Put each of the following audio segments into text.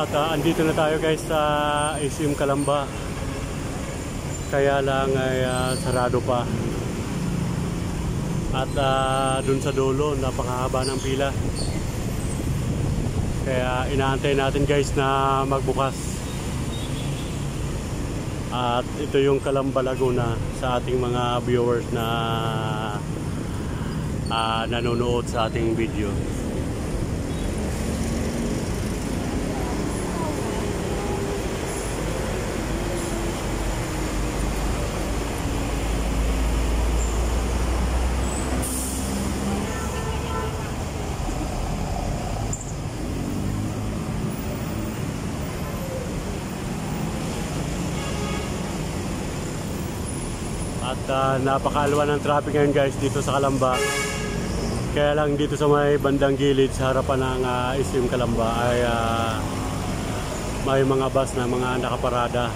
At andito na tayo guys sa SM Calamba. Kaya lang ay sarado pa. At dun sa dulo napakahaba ng pila. Kaya inaantay natin guys na magbukas. At ito yung Calamba, Laguna sa ating mga viewers na nanonood sa ating video. At napakaalwa ng traffic ngayon guys dito sa Calamba. Kaya lang dito sa may bandang gilid sa harapan ng SM Calamba ay may mga bus na mga nakaparada,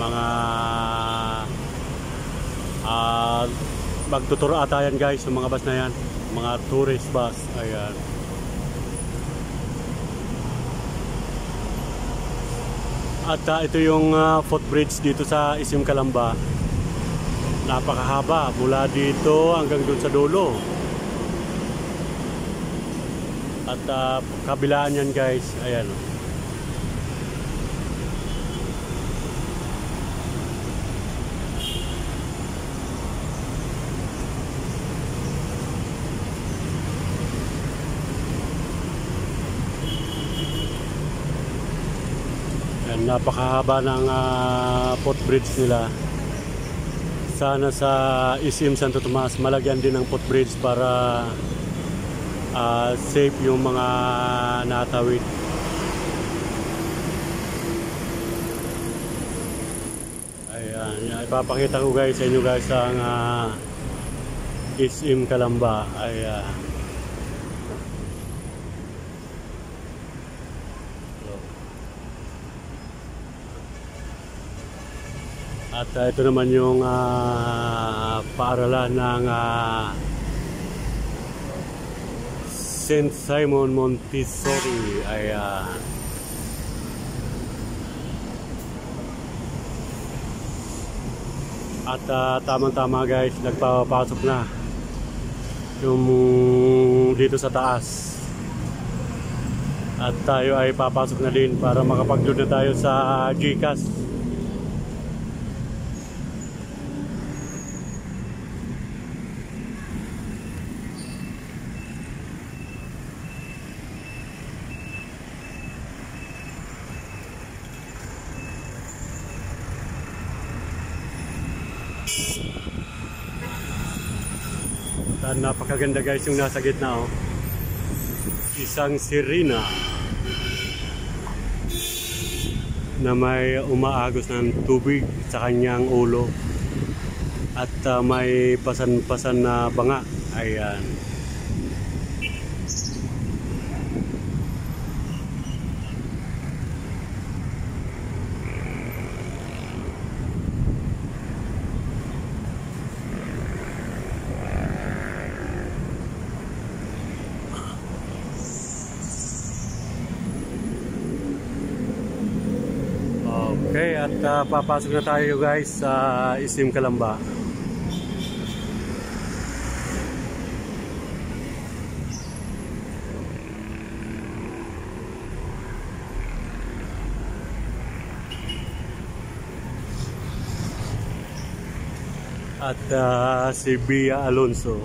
mga magtuturo ata yan guys yung mga bus na yan, mga tourist bus. Ayan. At ito yung footbridge dito sa SM Calamba. Napakahaba mula dito hanggang dun sa dulo. At kabilaan yan guys, ayan. Ayan, napakahaba ng footbridge nila. Sana sa SM Santo Tomas malagyan din ng footbridge para safe yung mga natawid. Ayan, ipapakita ko guys sa inyo guys ang SM Calamba. Ayan. At ito naman yung paaralan ng St. Simon Montessori. Ayan. At tamang-tama guys, nagpapasok na yung dito sa taas. At tayo ay papasok na din para makapag-doon na tayo sa GCash. Napakaganda guys yung nasa gitna, oh. Isang sirena na may umaagos ng tubig sa kanyang ulo at may pasan-pasan na banga. Ayan. Okay, at papasok na tayo guys sa SM Calamba. At si Bia Alonso,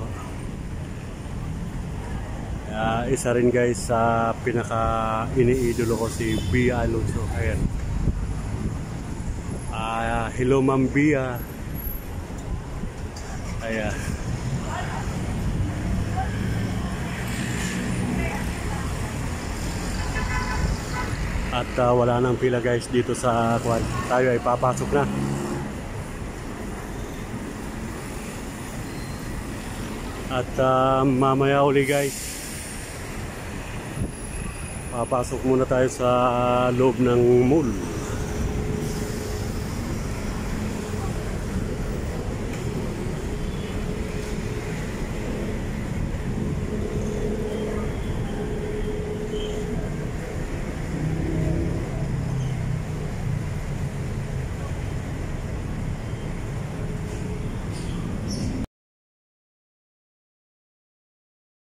isa rin guys sa pinaka iniidolo ko, si Bia Alonso. Ayan. Hello Ma'am Bia. Ayan. At wala nang pila guys dito sa kwan. Tayo ay papasok na. At mamaya uli guys, papasok muna tayo sa loob ng mall.